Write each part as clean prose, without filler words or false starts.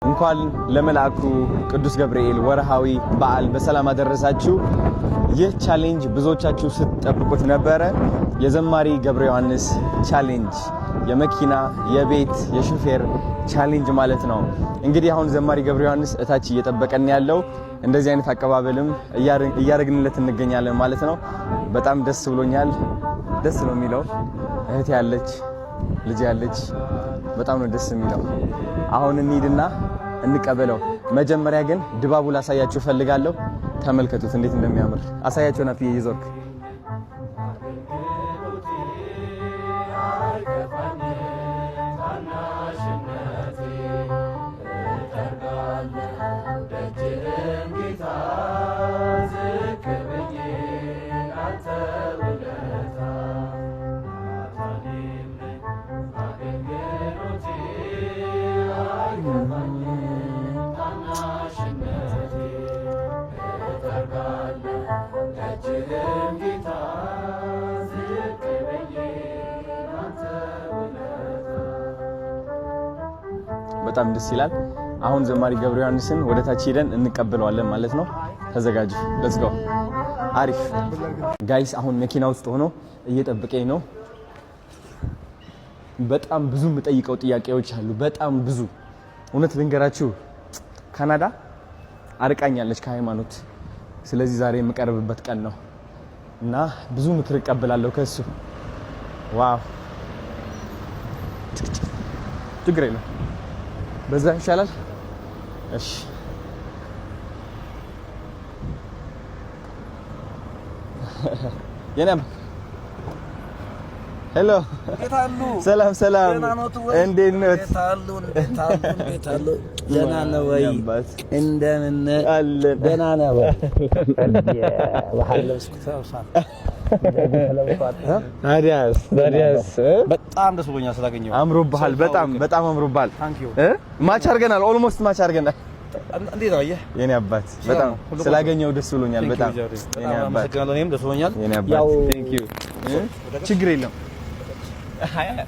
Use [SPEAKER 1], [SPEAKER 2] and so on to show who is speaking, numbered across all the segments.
[SPEAKER 1] እንኳን ለመልአኩ ቅዱስ ገብርኤል ወርሃዊ በዓል በሰላም አደረሳችሁ። ይህ ቻሌንጅ ብዙዎቻችሁ ስትጠብቁት ነበረ። የዘማሪ ገብረ ዮሐንስ ቻሌንጅ የመኪና የቤት የሹፌር ቻሌንጅ ማለት ነው። እንግዲህ አሁን ዘማሪ ገብረ ዮሐንስ እታች እየጠበቀን ያለው እንደዚህ አይነት አቀባበልም እያደረግንለት እንገኛለን ማለት ነው። በጣም ደስ ብሎኛል። ደስ ነው የሚለው። እህት ያለች ልጅ ያለች በጣም ነው ደስ የሚለው። አሁን እንሂድና እንቀበለው። መጀመሪያ ግን ድባቡ ላሳያችሁ ፈልጋለሁ። ተመልከቱት እንዴት እንደሚያምር አሳያችሁ። ናፍዬ ይዞርክ በጣም ደስ ይላል። አሁን ዘማሪ ገብረ ዮሐንስን ወደ ታች ሄደን እንቀበለዋለን ማለት ነው። ተዘጋጁ። ሌትስ ጎ። አሪፍ ጋይስ፣ አሁን መኪና ውስጥ ሆኖ እየጠበቀኝ ነው። በጣም ብዙ የምጠይቀው ጥያቄዎች አሉ። በጣም ብዙ እውነት ልንገራችሁ፣ ካናዳ አርቃኛለች ከሃይማኖት። ስለዚህ ዛሬ የምቀርብበት ቀን ነው እና ብዙ ምክር እቀበላለሁ ከሱ። ዋው ችግር የለም፣ በዛ ይሻላል። እሺ የነም ሄሎ፣ ሰላም ሰላም፣ እንዴት ነው?
[SPEAKER 2] ደህና ነው ወይ? እንደምን አለን? ደህና ነው ወይ?
[SPEAKER 1] ታዲያስ
[SPEAKER 2] በጣም ደስ ብሎኛል ስላገኘሁ።
[SPEAKER 1] አምሮብሃል፣ በጣም አምሮብሃል። ማች አድርገናል፣ ኦልሞስት ማች አድርገናል።
[SPEAKER 2] እንዴት ነው
[SPEAKER 1] የኔ አባት? በጣም ስላገኘው ደስ ብሎኛል። በጣም የኔ አባት፣
[SPEAKER 2] እኔም ደስ ብሎኛል።
[SPEAKER 1] የኔ አባት ቴንክ ዩ። ችግር የለም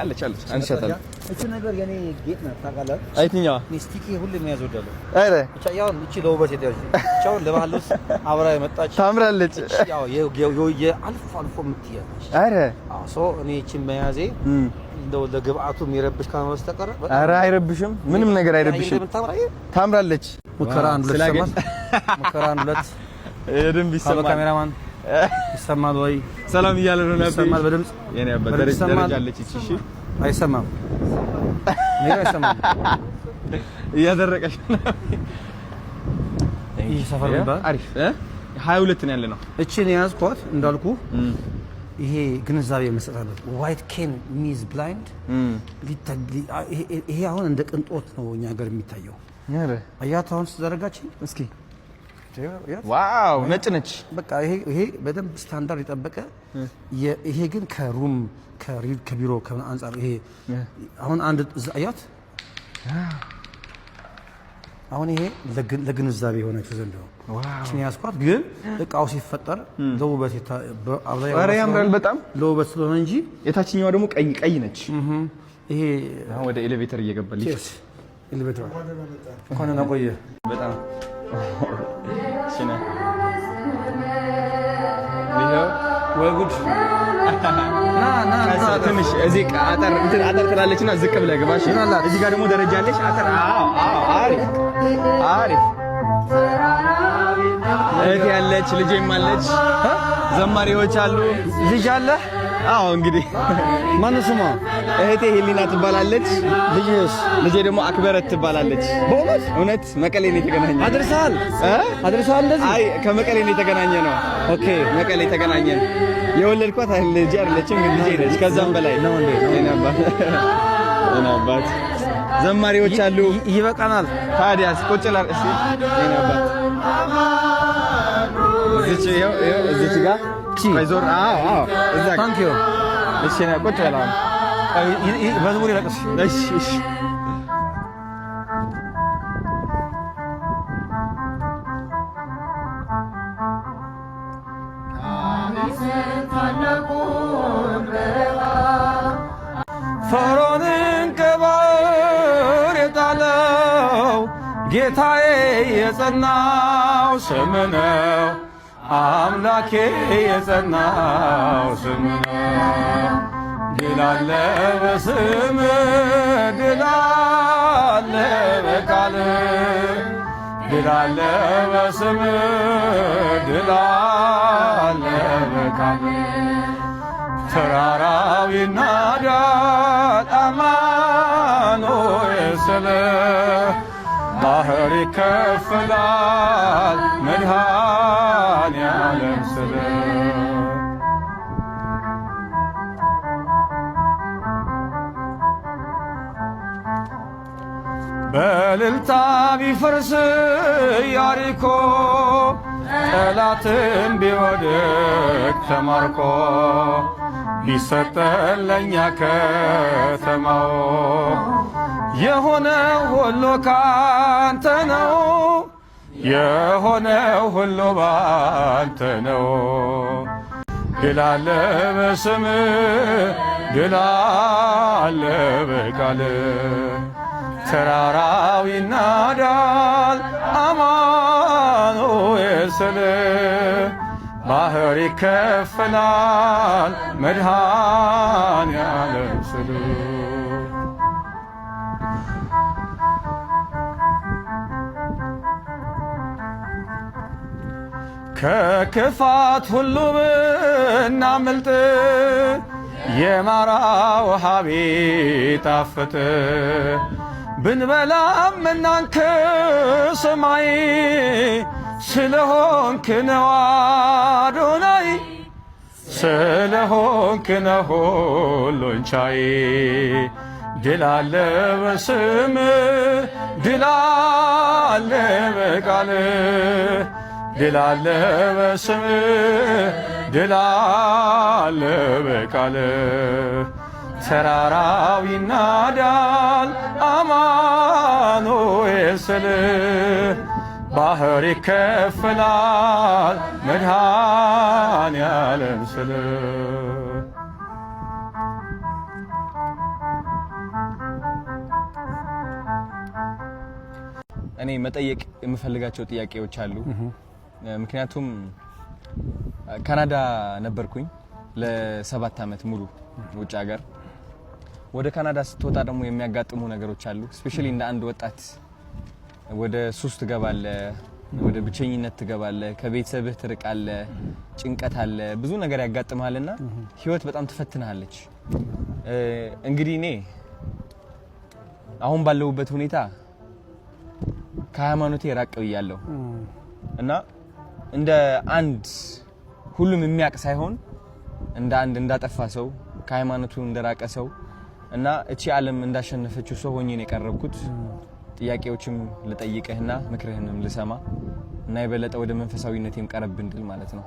[SPEAKER 1] አለች አንሻታለሁ።
[SPEAKER 2] እቺ ነገር የኔ ጌጥ ነው ታውቃለህ?
[SPEAKER 1] አይትኛዋ
[SPEAKER 2] ሚስቲኪ ሁሉ የሚያዝ ወዳለሁ።
[SPEAKER 1] አረ
[SPEAKER 2] ብቻ ያው እቺ ለውበት የደረች ቻው ለባህልስ አብራ የመጣች
[SPEAKER 1] ታምራለች።
[SPEAKER 2] ያው አልፎ አልፎ የምትያለች።
[SPEAKER 1] አረ
[SPEAKER 2] ሶ እኔ እቺን መያዜ እንደው ለግብአቱ የሚረብሽ ካለ በስተቀር
[SPEAKER 1] አረ አይረብሽም፣ ምንም ነገር አይረብሽም። ታምራለች።
[SPEAKER 2] ሙከራ አንድ ሁለት ሰማል። ሙከራ አንድ ሁለት
[SPEAKER 1] የደንብ ይሰማል።
[SPEAKER 2] ካሜራማን ይሰማል ወይ?
[SPEAKER 1] ሰላም እያለ ነው ነበር።
[SPEAKER 2] ይሰማል በድምጽ
[SPEAKER 1] የኔ አባት ደረጃ አለች። እሺ
[SPEAKER 2] አይሰማም፣ ኔጋ አይሰማም።
[SPEAKER 1] እያደረቀሽ ነው።
[SPEAKER 2] ይሄ ሰፈር ነበር
[SPEAKER 1] አሪፍ 22 ነው ያለ ነው።
[SPEAKER 2] እቺን ያዝኳት እንዳልኩ ይሄ ግንዛቤ መስጠት አለበት። ዋይት ኬን ሚዝ ብላይንድ ይሄ አሁን እንደ ቅንጦት ነው እኛ ሀገር የሚታየው።
[SPEAKER 1] አረ
[SPEAKER 2] አያት አሁን ተዘረጋች። እስኪ
[SPEAKER 1] ዋው ነጭ ነች።
[SPEAKER 2] በቃ ይሄ በደንብ ስታንዳርድ የጠበቀ ይሄ ግን ከሩም ከቢሮ ከአንጻር ይሄ አሁን አንድ አያት አሁን ይሄ ለግንዛቤ የሆነችው ዘንድ ነው። እቺን ያስኳት ግን እቃው ሲፈጠር ለውበት
[SPEAKER 1] አብዛኛው ያምራል በጣም ለውበት
[SPEAKER 2] ስለሆነ እንጂ
[SPEAKER 1] የታችኛዋ ደግሞ ቀይ ነች።
[SPEAKER 2] ይሄ
[SPEAKER 1] አሁን ወደ ኤሌቬተር እየገባልሽ
[SPEAKER 2] ኤሌቬተር እንኳን ነው ቆየ
[SPEAKER 1] በጣም ሽነ ወይ ጉድ ና ትንሽ እዚህ አጠር ትላለችና ዝቅ ብለህ ግባሽ። እዚህ ጋር ደግሞ ደረጃ አለሽ። አጠር አሪፍ እህት ያለች ልጄም አለች። ዘማሪዎች አሉ።
[SPEAKER 2] ልጅ አለ?
[SPEAKER 1] አዎ እንግዲህ
[SPEAKER 2] ማን ስሟ?
[SPEAKER 1] እህቴ ሄሊና ትባላለች። ልጄ ደግሞ አክበረት ትባላለች።
[SPEAKER 2] በእውነት
[SPEAKER 1] እውነት መቀሌ ነው የተገናኘ።
[SPEAKER 2] አድርሰሃል እንደዚህ?
[SPEAKER 1] አይ ከመቀሌ ነው የተገናኘ ነው። ኦኬ መቀሌ ተገናኘን። የወለድኳት ልጅ አይደለችም ግን ልጄ ነች። ከዛም በላይ ነው እንዴ የኔ አባት ዘማሪዎች አሉ።
[SPEAKER 2] ይበቃናል።
[SPEAKER 1] ታዲያስ ቁጭ ላል እስቲ የኔ አባት እዚች ጋር ባይዞር እዛ
[SPEAKER 2] ታንክ ዩ
[SPEAKER 1] እሺ ነው ቁጭ ያለው
[SPEAKER 2] መዝሙር ይለቅስ።
[SPEAKER 1] እሺ
[SPEAKER 2] ፈርዖንን ከባሕር የጣለው
[SPEAKER 3] ጌታዬ የጸናው ስም ነው አምላኬ የጸናው ስም ነው ድል አለ በስም ድል አለ በቃል ድል አለ በስም ድል አለ በቃል ተራራው ይናዳል አማኑኤል ስለ ባህር ይከፈላል መድኃኔዓለም ስለ በእልልታ ቢፈርስ ኢያሪኮ ጠላትም ቢወድቅ ተማርኮ ቢሰጠን ለእኛ ከተማው የሆነው ሁሉ ካንተ ነው የሆነው ሁሉ ባንተ ነው ድል አለ በስምህ ድል አለ በቃልህ ተራራው ይናዳል አማኑኤል ስልህ ባህር ይከፈላል መድኃኔዓለም ስልህ ከክፋት ሁሉ ብናመልጥ የማራ ውሃ ቢጣፍጥ ብንበላም እናንተ ሰማይ ስለሆንክ ነው አዶናይ ስለሆንክ ነው ሁሉን ቻይ ድል አለ በስምህ ድል አለ በቃልህ ድል አለ በስምህ ድል አለ በቃልህ ተራራው ይናዳል አማኑኤል ስልህ ባህር ይከፈላል መድኃኔዓለም ስልህ
[SPEAKER 1] እኔ መጠየቅ የምፈልጋቸው ጥያቄዎች አሉ። ምክንያቱም ካናዳ ነበርኩኝ ለ7 ዓመት ሙሉ ውጭ ሀገር። ወደ ካናዳ ስትወጣ ደግሞ የሚያጋጥሙ ነገሮች አሉ። ስፔሻሊ እንደ አንድ ወጣት ወደ ሱስ ትገባለህ፣ ወደ ብቸኝነት ትገባለህ፣ ከቤተሰብህ ትርቃለህ፣ ጭንቀት አለ፣ ብዙ ነገር ያጋጥማልና ህይወት በጣም ትፈትናለች። እንግዲህ እኔ አሁን ባለሁበት ሁኔታ ከሃይማኖቴ ራቅ ብያለሁ እና እንደ አንድ ሁሉም የሚያውቅ ሳይሆን እንደ አንድ እንዳጠፋ ሰው ከሃይማኖቱ እንደራቀ ሰው እና እቺ ዓለም እንዳሸነፈችው ሰው ሆኜ ነው የቀረብኩት። ጥያቄዎችም ልጠይቅህና ምክርህንም ልሰማ እና የበለጠ ወደ መንፈሳዊነቴም ቀረብ እንድል ማለት ነው።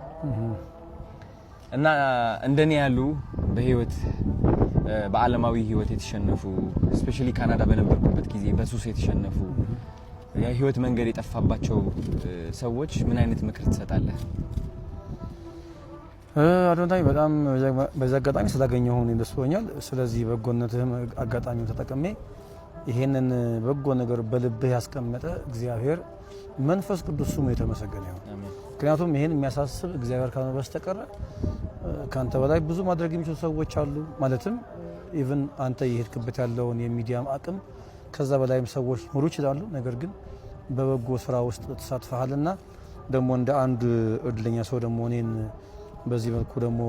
[SPEAKER 1] እና እንደኔ ያሉ በህይወት በዓለማዊ ህይወት የተሸነፉ ስፔሻሊ ካናዳ በነበርኩበት ጊዜ በሱስ የተሸነፉ የህይወት መንገድ የጠፋባቸው ሰዎች ምን አይነት ምክር ትሰጣለህ?
[SPEAKER 2] አዶናይ በጣም በዚህ አጋጣሚ ስላገኘሁ ደስ ብሎኛል። ስለዚህ በጎነትህም አጋጣሚውን ተጠቅሜ ይሄንን በጎ ነገር በልብህ ያስቀመጠ እግዚአብሔር መንፈስ ቅዱስ ስሙ የተመሰገነ ይሁን። ምክንያቱም ይሄን የሚያሳስብ እግዚአብሔር ካልሆነ በስተቀር ካንተ በላይ ብዙ ማድረግ የሚችሉ ሰዎች አሉ። ማለትም ኢቭን አንተ የሄድክበት ያለውን የሚዲያም አቅም ከዛ በላይም ሰዎች ሊኖሩ ይችላሉ። ነገር ግን በበጎ ስራ ውስጥ ተሳትፈሃልና ደግሞ እንደ አንድ እድለኛ ሰው ደግሞ እኔን በዚህ መልኩ ደግሞ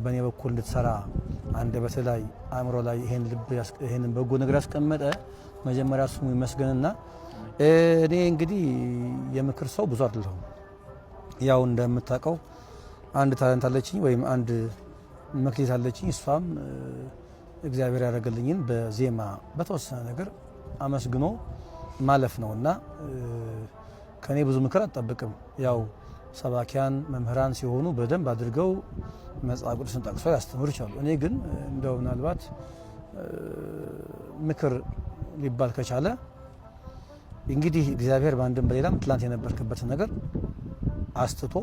[SPEAKER 2] በእኔ በኩል እንድትሰራ አንደበት ላይ አእምሮ ላይ ይሄንን በጎ ነገር ያስቀመጠ መጀመሪያ ስሙ ይመስገንና እኔ እንግዲህ የምክር ሰው ብዙ አይደለሁም። ያው እንደምታውቀው አንድ ታለንት አለችኝ ወይም አንድ መክሊት አለችኝ። እሷም እግዚአብሔር ያደረገልኝን በዜማ በተወሰነ ነገር አመስግኖ ማለፍ ነውና ከኔ ብዙ ምክር አትጠብቅም። ያው ሰባኪያን መምህራን ሲሆኑ በደንብ አድርገው መጽሐፍ ቅዱስን ጠቅሰው ያስተምሩ ይችላሉ። እኔ ግን እንደው ምናልባት ምክር ሊባል ከቻለ እንግዲህ እግዚአብሔር በአንድም በሌላም ትላንት የነበርክበትን ነገር አስትቶ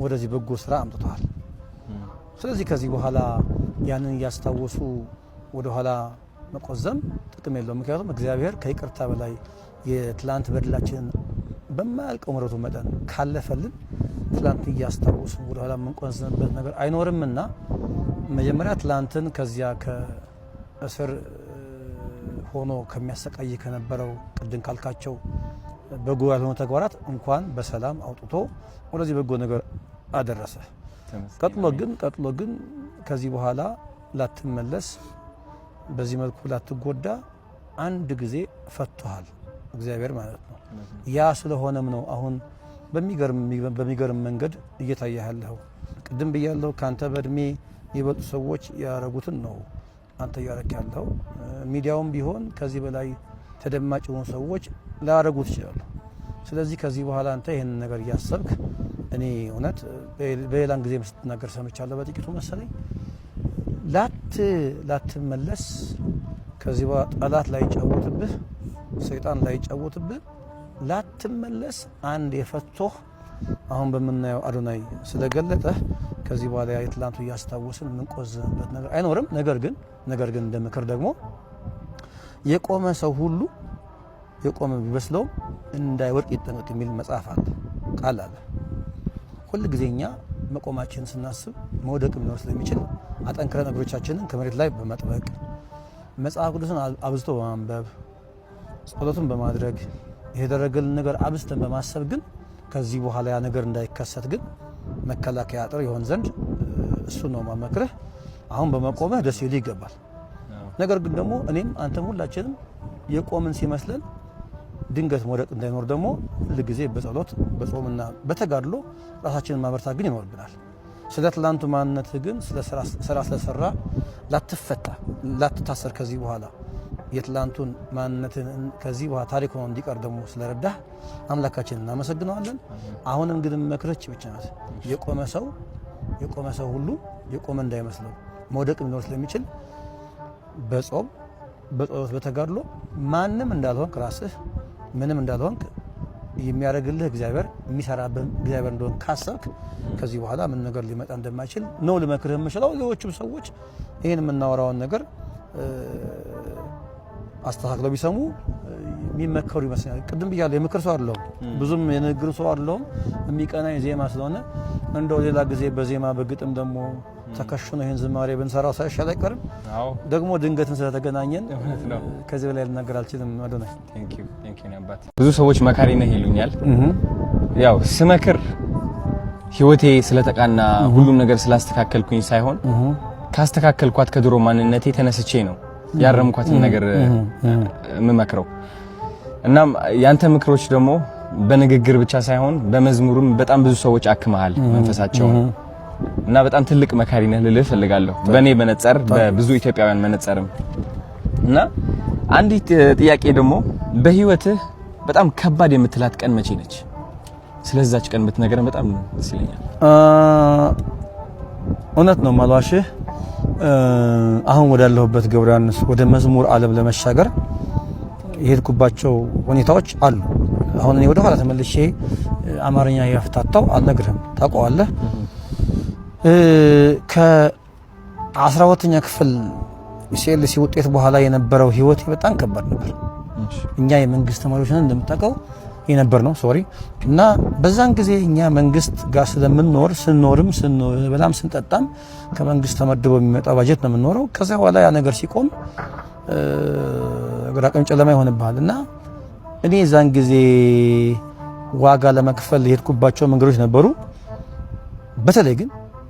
[SPEAKER 2] ወደዚህ በጎ ስራ አምጥቷል። ስለዚህ ከዚህ በኋላ ያንን እያስታወሱ ወደ ኋላ መቆዘም ጥቅም የለውም። ምክንያቱም እግዚአብሔር ከይቅርታ በላይ የትላንት በደላችንን በማያልቀው ምሕረቱ መጠን ካለፈልን ትላንት እያስታወስን ወደ ኋላ የምንቆዝንበት ነገር አይኖርምና መጀመሪያ ትላንትን ከዚያ ከእስር ሆኖ ከሚያሰቃይ ከነበረው ቅድም ካልካቸው በጎ ያልሆኑ ተግባራት እንኳን በሰላም አውጥቶ ወደዚህ በጎ ነገር አደረሰ። ቀጥሎ ግን ከዚህ በኋላ ላትመለስ በዚህ መልኩ ላትጎዳ አንድ ጊዜ ፈቷል እግዚአብሔር ማለት ነው። ያ ስለሆነም ነው አሁን በሚገርም መንገድ እየታየ ያለው። ቅድም ብያለሁ ካንተ በእድሜ የበጡ ሰዎች ያረጉትን ነው አንተ ያረክ ያለው። ሚዲያውም ቢሆን ከዚህ በላይ ተደማጭ የሆኑ ሰዎች ላያረጉት ይችላሉ። ስለዚህ ከዚህ በኋላ አንተ ይሄን ነገር እያሰብክ እኔ እውነት በሌላን ጊዜ ስትናገር ሰምቻለሁ በጥቂቱ መሰለኝ ላትመለስ ከዚህ በኋላ ጠላት ላይ ጫወትብህ ሰይጣን ላይ ጫወትብህ ላትመለስ አንድ የፈቶህ አሁን በመናየው አዶናይ ስለገለጠ ከዚህ በኋላ የትላንቱ እያስታወስን የምንቆዝበት ነገር አይኖርም። ነገር ግን እንደምክር ደግሞ የቆመ ሰው ሁሉ የቆመ ቢመስለው እንዳይወድቅ ይጠንቀቅ የሚል መጽሐፍ አለ ቃል አለ። ሁሉ ጊዜኛ መቆማችን ስናስብ መውደቅ ሊኖር ስለሚችል አጠንክረን እግሮቻችንን ከመሬት ላይ በመጥበቅ መጽሐፍ ቅዱስን አብዝቶ በማንበብ ጸሎትን በማድረግ የደረገልን ነገር አብዝተን በማሰብ ግን ከዚህ በኋላ ያ ነገር እንዳይከሰት ግን መከላከያ አጥር ይሆን ዘንድ እሱ ነው ማመክረህ። አሁን በመቆምህ ደስ ይል ይገባል። ነገር ግን ደግሞ እኔም አንተም ሁላችንም የቆምን ሲመስለን ድንገት መውደቅ እንዳይኖር ደግሞ ሁሉ ጊዜ በጸሎት በጾምና በተጋድሎ ራሳችንን ማበርታት ግን ይኖርብናል። ስለ ትላንቱ ማንነት ግን ስራ ስለሰራ ላትፈታ ላትታሰር ከዚህ በኋላ የትላንቱን ማንነትን ከዚህ በኋላ ታሪክ ሆኖ እንዲቀር ደግሞ ስለረዳህ አምላካችንን እናመሰግነዋለን። አሁንም ግን መክረች ብቻ ናት። የቆመ ሰው ሁሉ የቆመ እንዳይመስለው መውደቅ ሊኖር ስለሚችል በጾም በጸሎት በተጋድሎ ማንም እንዳልሆንክ ራስህ ምንም እንዳልሆንክ የሚያደርግልህ እግዚአብሔር የሚሰራብህ እግዚአብሔር እንደሆነ ካሰብክ ከዚህ በኋላ ምን ነገር ሊመጣ እንደማይችል ነው ልመክርህ የምችለው። ሌሎችም ሰዎች ይህን የምናወራውን ነገር አስተካክለው ቢሰሙ የሚመከሩ ይመስላል። ቅድም ብያለሁ የምክር ሰው አይደለሁም፣ ብዙም የንግግር ሰው አይደለሁም። የሚቀናኝ ዜማ ስለሆነ እንደው ሌላ ጊዜ በዜማ በግጥም ደግሞ ተከሽኖ ይህን ዝማሬ ብንሰራው ሳይሻል አይቀርም። ደግሞ ድንገትን ስለተገናኘን ከዚህ በላይ ልናገር አልችልም። አዶናይ
[SPEAKER 1] ብዙ ሰዎች መካሪ ነህ ይሉኛል። ያው ስመክር ህይወቴ ስለተቃና ሁሉም ነገር ስላስተካከልኩኝ ሳይሆን ካስተካከልኳት ከድሮ ማንነቴ ተነስቼ ነው ያረምኳትን ነገር የምመክረው። እናም ያንተ ምክሮች ደግሞ በንግግር ብቻ ሳይሆን በመዝሙሩም በጣም ብዙ ሰዎች አክመሃል መንፈሳቸው እና በጣም ትልቅ መካሪ ነህ ልልህ እፈልጋለሁ። በእኔ መነጽር በብዙ ኢትዮጵያውያን መነጽርም እና አንዲት ጥያቄ ደግሞ በህይወትህ በጣም ከባድ የምትላት ቀን መቼ ነች? ስለዛች ቀን ብትነግረን በጣም ደስ ይለኛል።
[SPEAKER 2] እውነት ነው ማልዋሽህ። አሁን ወዳለሁበት ገብረ ዮሐንስ ወደ መዝሙር ዓለም ለመሻገር የሄድኩባቸው ሁኔታዎች አሉ። አሁን እኔ ወደ ኋላ ተመልሼ አማርኛ ያፍታታው አልነግርህም፣ ታውቀዋለህ። ከ12ኛ ክፍል ሲኤልሲ ውጤት በኋላ የነበረው ህይወት በጣም ከባድ ነበር። እኛ የመንግስት ተማሪዎች ነን እንደምታውቀው የነበር ነው እና በዛን ጊዜ እኛ መንግስት ጋር ስለምንኖር ስንበላም ስንጠጣም ከመንግስት ተመድቦ የሚመጣ ባጀት ነው የምንኖረው። ከዛ በኋላ ያ ነገር ሲቆም ግራቀኝ ጨለማ ይሆንብሃል እና እኔ ዛን ጊዜ ዋጋ ለመክፈል የሄድኩባቸው መንገዶች ነበሩ።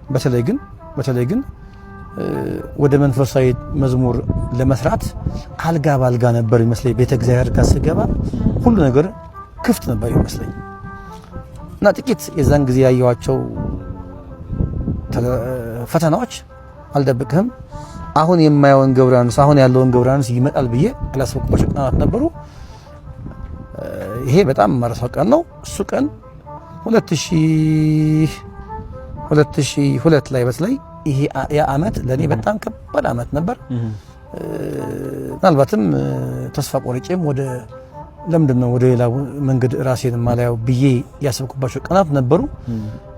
[SPEAKER 2] በተለይ ግን ወደ መንፈሳዊ መዝሙር ለመስራት አልጋ ባልጋ ነበር ይመስለኝ። ቤተ እግዚአብሔር ጋር ስገባ ሁሉ ነገር ክፍት ነበር ይመስለኝ እና ጥቂት የዛን ጊዜ ያየዋቸው ፈተናዎች አልደብቅህም። አሁን የማየውን ገብረ ዮሐንስ አሁን ያለውን ገብረ ዮሐንስ ይመጣል ብዬ ያላሰብኩባቸው ቀናት ነበሩ። ይሄ በጣም ማረሳው ቀን ነው። እሱ ቀን 2002 ላይ በተለይ ይሄ ያ አመት ለኔ በጣም ከባድ አመት ነበር። ምናልባትም ተስፋ ቆርጬም ለምንድነው ወደ ሌላ መንገድ ራሴን ማላየው ብዬ ያሰብኩባቸው ቀናት ነበሩ።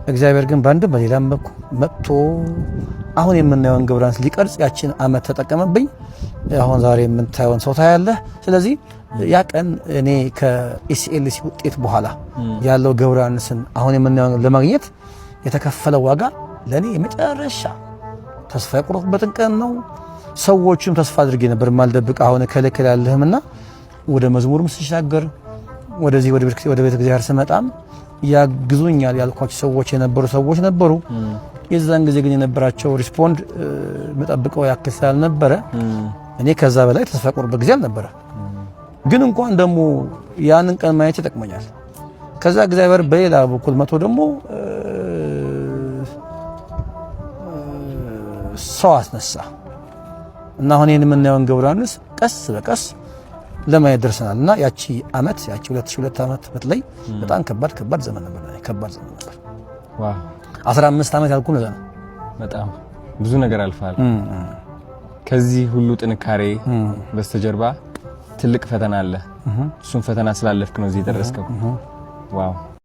[SPEAKER 2] እግዚአብሔር ግን በአንድም በሌላም በኩል መጥቶ አሁን የምናየውን ገብረ ዮሐንስ ሊቀርጽ ያችን አመት ተጠቀመብኝ። አሁን ዛሬ የምታየውን ሰው ታያለህ። ስለዚህ ያ ቀን እኔ ከኤስኤልሲ ውጤት በኋላ ያለው ገብረ ዮሐንስን አሁን የምናየው ለማግኘት የተከፈለው ዋጋ ለኔ የመጨረሻ ተስፋ የቆረጥኩበትን ቀን ነው። ሰዎችም ተስፋ አድርጌ ነበር ማልደብቅ አሁን ከለከለ ያለህምና ወደ መዝሙርም ስሻገር ወደዚህ ወደ ቤተ እግዚአብሔር ስመጣም ያግዙኛል ያልኳቸው ሰዎች የነበሩ ሰዎች ነበሩ። የዛን ጊዜ ግን የነበራቸው ሪስፖንድ መጠብቀው ያክል ስላልነበረ እኔ ከዛ በላይ ተስፋ ቆርበት ጊዜ አልነበረ። ግን እንኳን ደግሞ ያንን ቀን ማየት ይጠቅመኛል። ከዛ እግዚአብሔር በሌላ በኩል መቶ ደግሞ ሰው አስነሳ እና አሁን ይሄን የምናየውን ገብረ ዮሐንስ ቀስ በቀስ ለማየት ደርሰናልና ያቺ አመት ያቺ 2002 አመት በተለይ በጣም ከባድ ዘመን ነበር። ከባድ ዘመን ነበር።
[SPEAKER 1] ዋው
[SPEAKER 2] 15 አመት ያልኩ ነው።
[SPEAKER 1] በጣም ብዙ ነገር አልፋል። ከዚህ ሁሉ ጥንካሬ በስተጀርባ ትልቅ ፈተና አለ። እሱን ፈተና ስላለፍክ ነው እዚህ ደረስከው። ዋው